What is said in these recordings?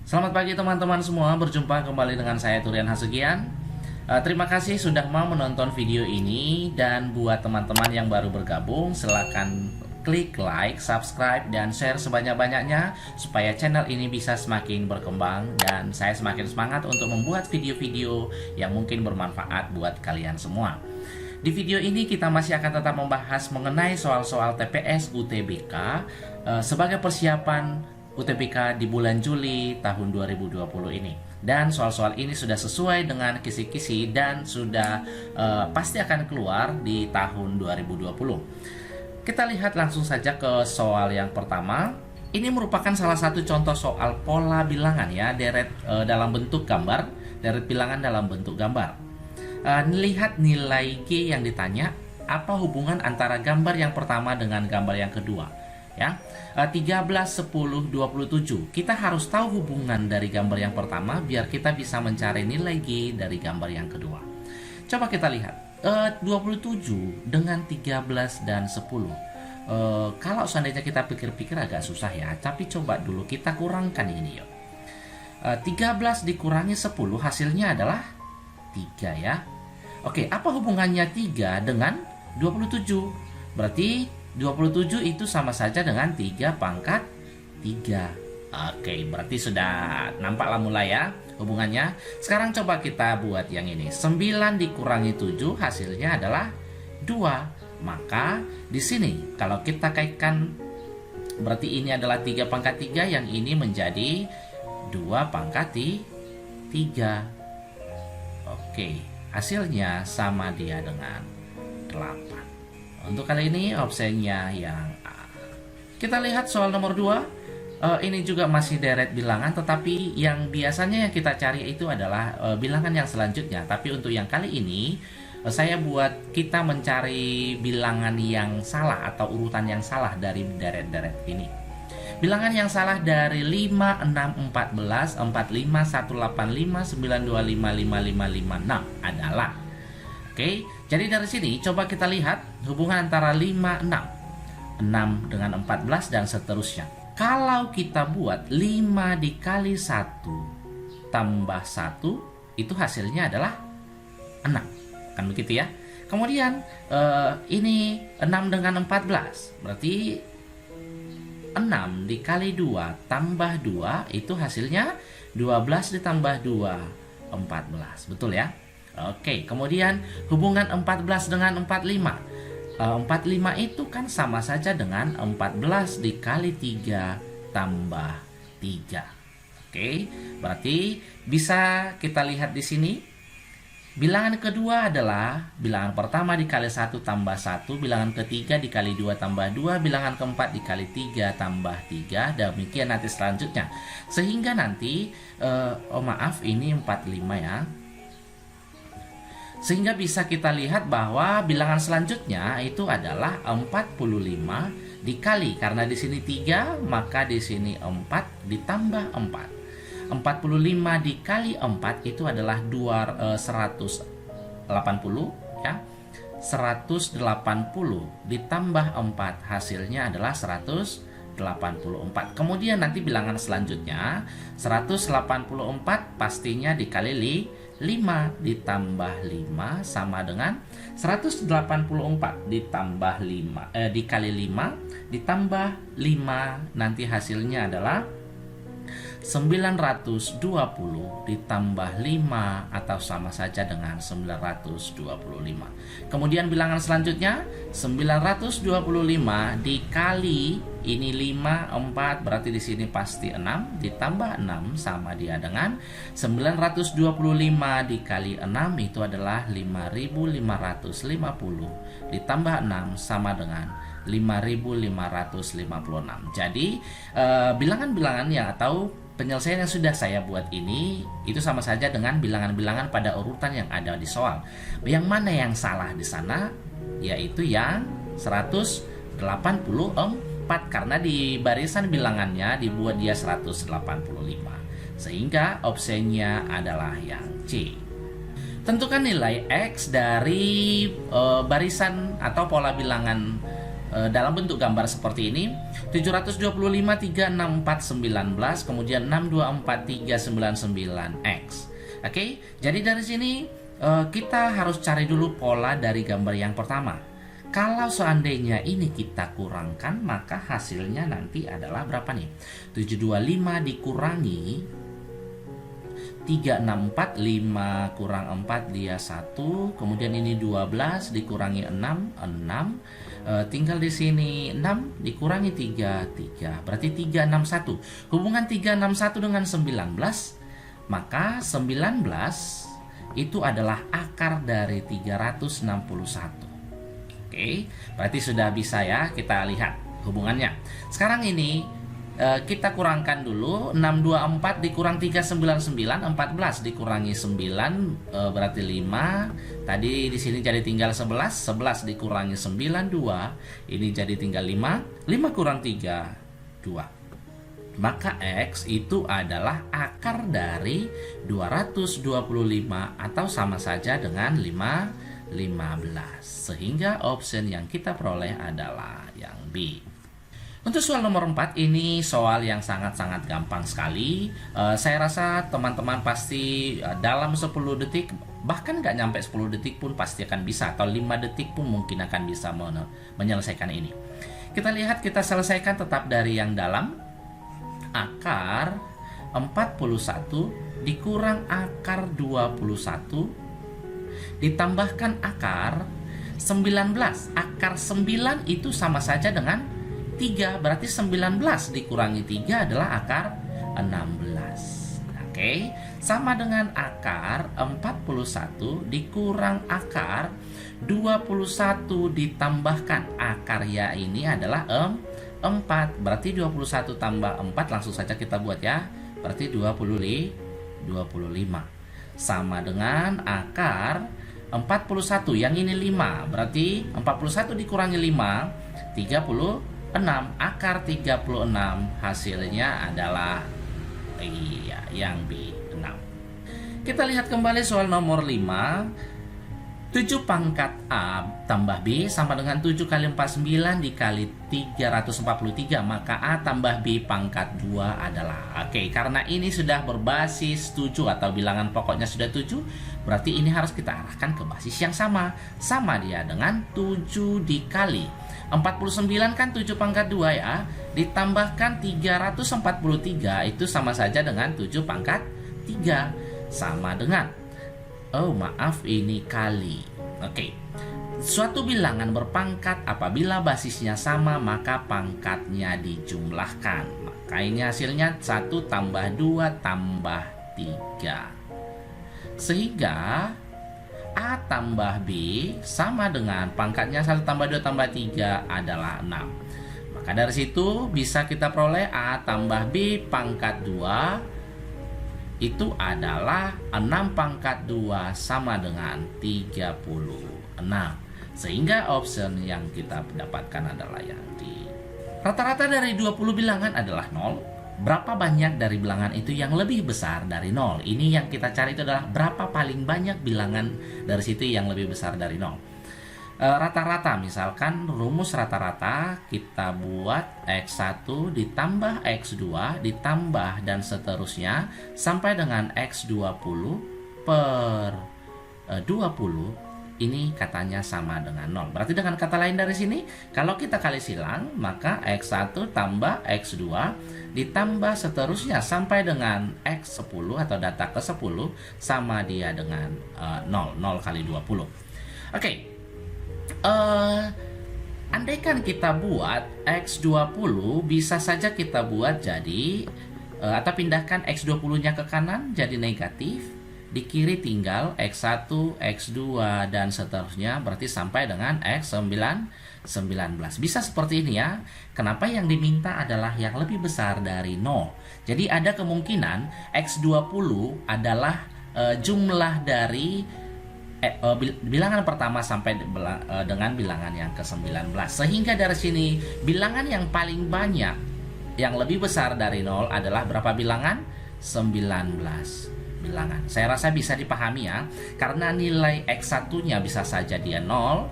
Selamat pagi teman-teman semua, berjumpa kembali dengan saya Turian Hasugian. Terima kasih sudah mau menonton video ini. Dan buat teman-teman yang baru bergabung, silahkan klik like, subscribe, dan share sebanyak-banyaknya supaya channel ini bisa semakin berkembang dan saya semakin semangat untuk membuat video-video yang mungkin bermanfaat buat kalian semua. Di video ini kita masih akan tetap membahas mengenai soal-soal TPS UTBK sebagai persiapan UTBK di bulan Juli tahun 2020 ini. Dan soal-soal ini sudah sesuai dengan kisi-kisi dan sudah pasti akan keluar di tahun 2020. Kita lihat langsung saja ke soal yang pertama. Ini merupakan salah satu contoh soal pola bilangan ya, deret dalam bentuk gambar, deret bilangan dalam bentuk gambar. Lihat nilai G yang ditanya, apa hubungan antara gambar yang pertama dengan gambar yang kedua? Ya, 13, 10, 27. Kita harus tahu hubungan dari gambar yang pertama biar kita bisa mencari nilai G dari gambar yang kedua. Coba kita lihat 27 dengan 13 dan 10. Kalau seandainya kita pikir-pikir agak susah ya, tapi coba dulu kita kurangkan ini yuk. 13 dikurangi 10 hasilnya adalah 3 ya. Oke, apa hubungannya 3 dengan 27? Berarti 27 itu sama saja dengan 3 pangkat 3. Oke, berarti sudah nampaklah mulai ya hubungannya. Sekarang coba kita buat yang ini. 9 dikurangi 7 hasilnya adalah 2. Maka di sini kalau kita kaitkan berarti ini adalah 3 pangkat 3, yang ini menjadi 2 pangkat 3. Oke, hasilnya sama dia dengan 8. Untuk kali ini opsinya yang A. Kita lihat soal nomor 2. Ini juga masih deret bilangan, tetapi yang biasanya yang kita cari itu adalah bilangan yang selanjutnya. Tapi untuk yang kali ini saya buat kita mencari bilangan yang salah atau urutan yang salah dari deret-deret ini. Bilangan yang salah dari 5, 6, 14, 45, 185, 925, 5556 adalah, oke, jadi dari sini coba kita lihat hubungan antara 5, 6 dengan 14 dan seterusnya. Kalau kita buat 5 dikali 1 tambah 1, itu hasilnya adalah 6. Kan begitu ya. Kemudian ini 6 dengan 14, berarti 6 dikali 2 tambah 2, itu hasilnya 12 ditambah 2, 14. Betul ya? Oke, kemudian hubungan 14 dengan 45. 45 itu kan sama saja dengan 14 dikali 3 tambah 3. Oke, berarti bisa kita lihat di sini. Bilangan kedua adalah bilangan pertama dikali 1 tambah 1, bilangan ketiga dikali 2 tambah 2, bilangan keempat dikali 3 tambah 3, demikian nanti selanjutnya. Sehingga nanti, maaf ini 45 ya. Sehingga bisa kita lihat bahwa bilangan selanjutnya itu adalah 45 dikali, karena di sini 3, maka di sini 4 ditambah 4. 45 dikali 4 itu adalah 180 ya. 180 ditambah 4 hasilnya adalah 184. Kemudian nanti bilangan selanjutnya 184 pastinya dikali 5 ditambah 5 sama dengan 184 ditambah 5 dikali 5 ditambah 5, nanti hasilnya adalah 920 ditambah 5 atau sama saja dengan 925. Kemudian bilangan selanjutnya 925 dikali ini 5, 4, berarti di sini pasti 6 ditambah 6 sama dia dengan 925 dikali 6 itu adalah 5550 ditambah 6 sama dengan 5556. Jadi bilangan-bilangan yang atau penyelesaian yang sudah saya buat ini itu sama saja dengan bilangan-bilangan pada urutan yang ada di soal. Yang mana yang salah di sana? Yaitu yang 184, karena di barisan bilangannya dibuat dia 185. Sehingga opsinya adalah yang C. Tentukan nilai X dari barisan atau pola bilangan dalam bentuk gambar seperti ini. 725 364 19, kemudian 624 399x. Oke, jadi dari sini kita harus cari dulu pola dari gambar yang pertama. Kalau seandainya ini kita kurangkan, maka hasilnya nanti adalah berapa nih? 725 dikurangi 364, 5 kurang 4 dia 1, kemudian ini 12 dikurangi 6, 6, tinggal di sini 6 dikurangi 3, 3, berarti 361. Hubungan 361 dengan 19, maka 19 itu adalah akar dari 361. Oke, berarti sudah bisa ya kita lihat hubungannya. Sekarang ini kita kurangkan dulu. 624 dikurang 399, 14 dikurangi 9 berarti 5. Tadi di sini jadi tinggal 11, 11 dikurangi 9 2. Ini jadi tinggal 5, 5 kurang 3 2. Maka X itu adalah akar dari 225 atau sama saja dengan 15. Sehingga option yang kita peroleh adalah yang B. Untuk soal nomor 4, ini soal yang sangat-sangat gampang sekali. Saya rasa teman-teman pasti dalam 10 detik, bahkan nggak nyampe 10 detik pun pasti akan bisa. Atau 5 detik pun mungkin akan bisa menyelesaikan ini. Kita lihat, kita selesaikan tetap dari yang dalam. Akar 41 dikurang akar 21 ditambahkan akar 19. Akar 9 itu sama saja dengan 3, berarti 19 dikurangi 3 adalah akar 16. Oke, sama dengan akar 41 dikurang akar 21 ditambahkan akar ya ini adalah 4, berarti 21 tambah 4 langsung saja kita buat ya, berarti 25. Sama dengan akar 41 yang ini 5, berarti 41 dikurangi 5 36. Akar 36 hasilnya adalah yang B 6. Kita lihat kembali soal nomor 5. 7 pangkat A tambah B sama dengan 7 kali 49 dikali 343, maka A tambah B pangkat 2 adalah. Oke, karena ini sudah berbasis 7 atau bilangan pokoknya sudah 7, berarti ini harus kita arahkan ke basis yang sama. Sama dia dengan 7 dikali 49 kan 7 pangkat 2 ya, ditambahkan 343 itu sama saja dengan 7 pangkat 3, sama dengan, oh maaf ini kali. Oke, suatu bilangan berpangkat apabila basisnya sama maka pangkatnya dijumlahkan. Maka ini hasilnya 1 tambah 2 tambah 3. Sehingga A tambah B sama dengan pangkatnya 1 tambah 2 tambah 3 adalah 6. Maka dari situ bisa kita peroleh A tambah B pangkat 2 itu adalah 6 pangkat 2 sama dengan 36. Sehingga option yang kita dapatkan adalah yang D. Rata-rata dari 20 bilangan adalah 0. Berapa banyak dari bilangan itu yang lebih besar dari 0? Ini yang kita cari itu adalah berapa paling banyak bilangan dari situ yang lebih besar dari 0. Rata-rata, misalkan rumus rata-rata kita buat X1 ditambah X2 ditambah dan seterusnya sampai dengan X20 per 20. Ini katanya sama dengan 0. Berarti dengan kata lain dari sini, kalau kita kali silang, maka X1 tambah X2 ditambah seterusnya sampai dengan X10 atau data ke-10 sama dia dengan 0. 0 kali 20. Oke. Andaikan kita buat X20, bisa saja kita buat jadi, atau pindahkan X20-nya ke kanan jadi negatif. Di kiri tinggal X1, X2, dan seterusnya, berarti sampai dengan X19. Bisa seperti ini ya. Kenapa yang diminta adalah yang lebih besar dari 0. Jadi ada kemungkinan X20 adalah jumlah dari bilangan pertama sampai dengan bilangan yang ke-19. Sehingga dari sini bilangan yang paling banyak, yang lebih besar dari 0 adalah berapa bilangan? 19. bilangan. Saya rasa bisa dipahami ya, karena nilai X1-nya bisa saja dia 0,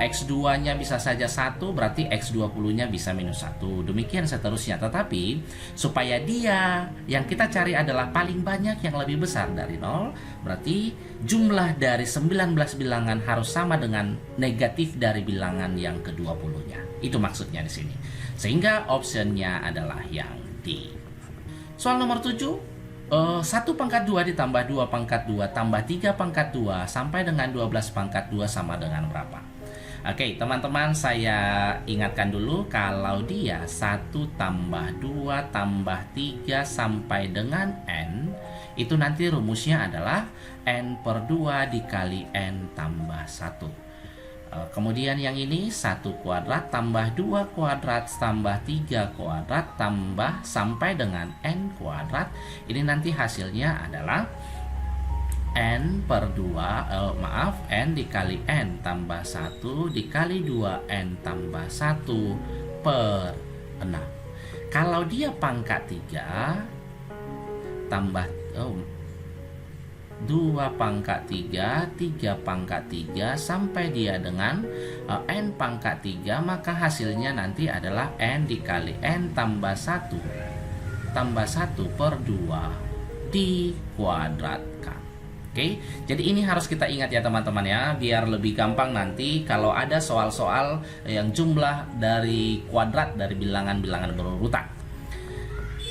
X2-nya bisa saja 1, berarti X20-nya bisa minus 1, demikian seterusnya. Tetapi supaya dia yang kita cari adalah paling banyak yang lebih besar dari 0, berarti jumlah dari 19 bilangan harus sama dengan negatif dari bilangan yang ke-20-nya. Itu maksudnya di sini. Sehingga optionnya adalah yang D. Soal nomor 7. 1 pangkat 2 ditambah 2 pangkat 2 tambah 3 pangkat 2 sampai dengan 12 pangkat 2 sama dengan berapa? Oke, teman-teman, saya ingatkan dulu kalau dia 1 tambah 2 tambah 3 sampai dengan N, itu nanti rumusnya adalah N per 2 dikali N tambah 1. Kemudian yang ini 1 kuadrat tambah 2 kuadrat tambah 3 kuadrat tambah sampai dengan N kuadrat. Ini nanti hasilnya adalah N per 2, N dikali N tambah 1 dikali 2N tambah 1 per 6. Kalau dia pangkat 3 tambah 2 pangkat 3, 3 pangkat 3 sampai dia dengan N pangkat 3, maka hasilnya nanti adalah N dikali N tambah 1 per 2 dikuadratkan. Oke, jadi ini harus kita ingat ya teman-teman ya, biar lebih gampang nanti kalau ada soal-soal yang jumlah dari kuadrat dari bilangan-bilangan berurutan.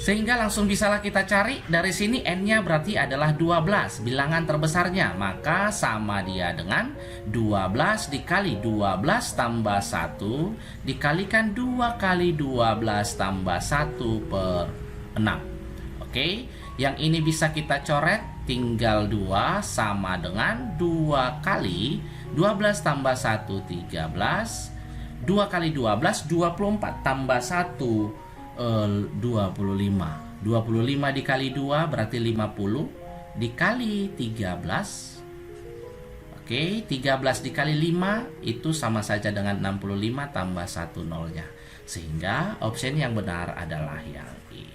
Sehingga langsung bisalah kita cari dari sini N-nya berarti adalah 12, bilangan terbesarnya. Maka sama dia dengan 12 dikali 12 tambah 1 dikalikan 2 kali 12 tambah 1 per 6. Oke, yang ini bisa kita coret, tinggal 2 sama dengan 2 kali 12 tambah 1 13, 2 kali 12 24 tambah 1 25 dikali 2 berarti 50 dikali 13. Oke, 13 dikali 5 itu sama saja dengan 65 tambah 1 nolnya. Sehingga option yang benar adalah yang E.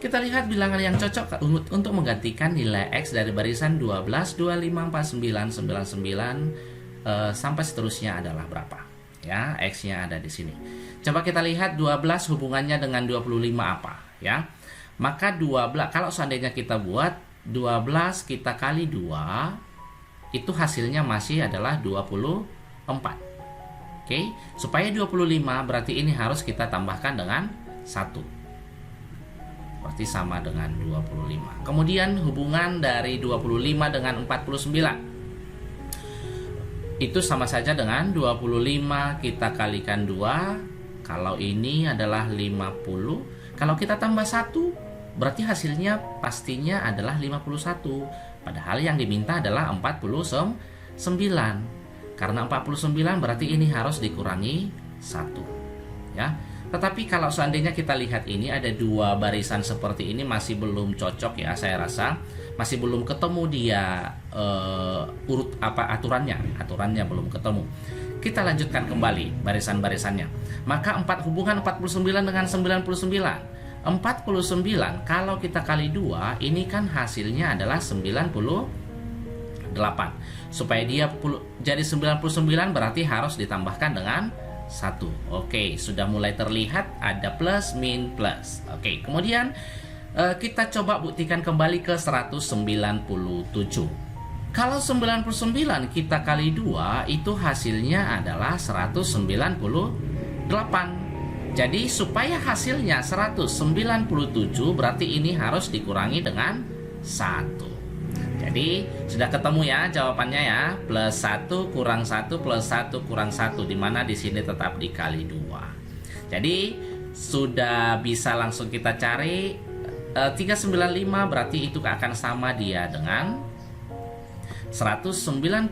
Kita lihat bilangan yang cocok untuk menggantikan nilai X dari barisan 12, 25, 49, 99 sampai seterusnya adalah berapa? Ya, X-nya ada di sini. Coba kita lihat 12 hubungannya dengan 25 apa ya. Maka 12 kalau seandainya kita buat 12 kita kali 2 itu hasilnya masih adalah 24. Oke, supaya 25 berarti ini harus kita tambahkan dengan 1. Berarti sama dengan 25. Kemudian hubungan dari 25 dengan 49 itu sama saja dengan 25 kita kalikan 2. Kalau ini adalah 50, kalau kita tambah 1 berarti hasilnya pastinya adalah 51. Padahal yang diminta adalah 49. Karena 49 berarti ini harus dikurangi 1 ya. Tetapi kalau seandainya kita lihat ini ada 2 barisan seperti ini masih belum cocok ya, saya rasa masih belum ketemu dia urut apa aturannya belum ketemu. Kita lanjutkan kembali barisan-barisannya. Maka hubungan 49 dengan 99. 49 kalau kita kali 2 ini kan hasilnya adalah 98. Supaya dia jadi 99 berarti harus ditambahkan dengan 1. Oke, sudah mulai terlihat ada plus min plus. Oke, kemudian kita coba buktikan kembali ke 197. Kalau 99 kita kali 2 itu hasilnya adalah 198. Jadi supaya hasilnya 197 berarti ini harus dikurangi dengan 1. Jadi sudah ketemu ya jawabannya ya. Plus 1 kurang 1 plus 1 kurang 1, dimana di sini tetap dikali 2. Jadi sudah bisa langsung kita cari 395 berarti itu akan sama dia dengan 197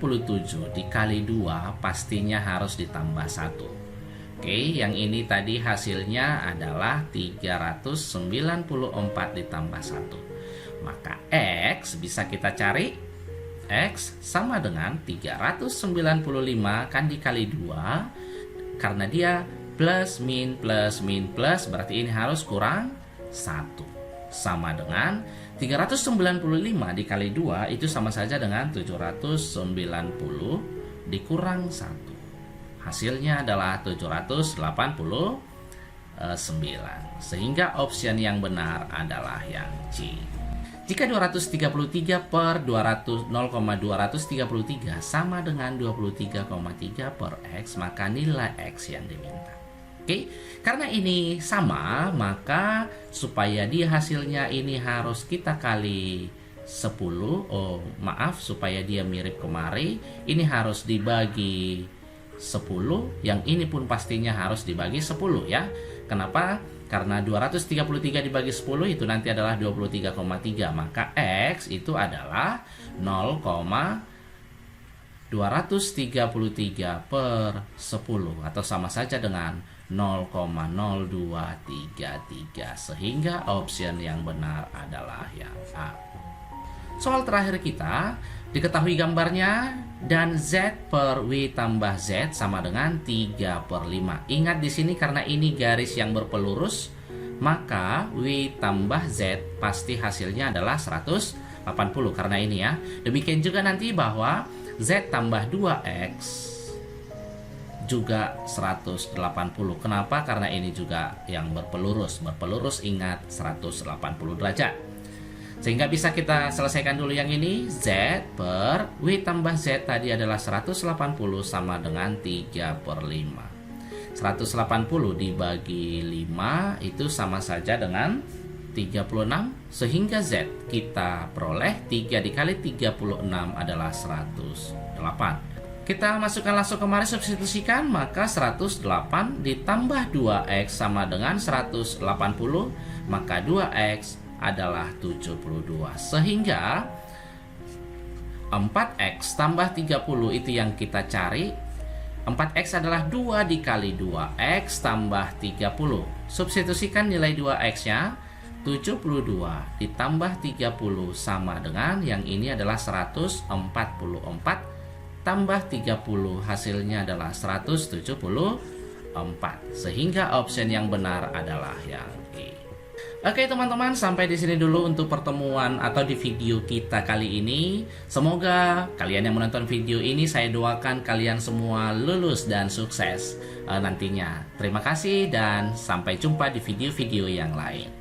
dikali 2 pastinya harus ditambah 1. Oke, yang ini tadi hasilnya adalah 394 ditambah 1. Maka X bisa kita cari. X sama dengan 395 kan dikali 2. Karena dia plus min plus min plus berarti ini harus kurang 1. Sama dengan 395 dikali 2 itu sama saja dengan 790 dikurang 1. Hasilnya adalah 789. Sehingga option yang benar adalah yang C. Jika 233 per 0,233 sama dengan 23,3 per X, maka nilai X yang diminta. Oke, karena ini sama, maka supaya dia hasilnya ini harus kita kali 10. Supaya dia mirip kemari, ini harus dibagi 10. Yang ini pun pastinya harus dibagi 10 ya. Kenapa? Karena 233 dibagi 10 itu nanti adalah 23,3. Maka X itu adalah 0,233 per 10 atau sama saja dengan 0,0233. Sehingga option yang benar adalah yang A. Soal terakhir kita, diketahui gambarnya dan Z per W tambah Z sama dengan 3 per 5. Ingat di sini karena ini garis yang berpelurus, maka W tambah Z pasti hasilnya adalah 180 karena ini ya. Demikian juga nanti bahwa Z tambah 2X juga 180. Kenapa? Karena ini juga yang berpelurus. Berpelurus ingat 180 derajat. Sehingga bisa kita selesaikan dulu yang ini. Z per W tambah Z tadi adalah 180 sama dengan 3 per 5. 180 dibagi 5 itu sama saja dengan 36. Sehingga Z kita peroleh 3 dikali 36 adalah 108. Kita masukkan langsung kemari, substitusikan, maka 108 ditambah 2X sama dengan 180, maka 2X adalah 72. Sehingga 4X tambah 30 itu yang kita cari. 4X adalah 2 dikali 2X tambah 30. Substitusikan nilai 2X-nya, 72 ditambah 30 sama dengan yang ini adalah 144 tambah 30, hasilnya adalah 174. Sehingga option yang benar adalah yang E. Oke teman-teman, sampai di sini dulu untuk pertemuan atau di video kita kali ini. Semoga kalian yang menonton video ini, saya doakan kalian semua lulus dan sukses nantinya. Terima kasih dan sampai jumpa di video-video yang lain.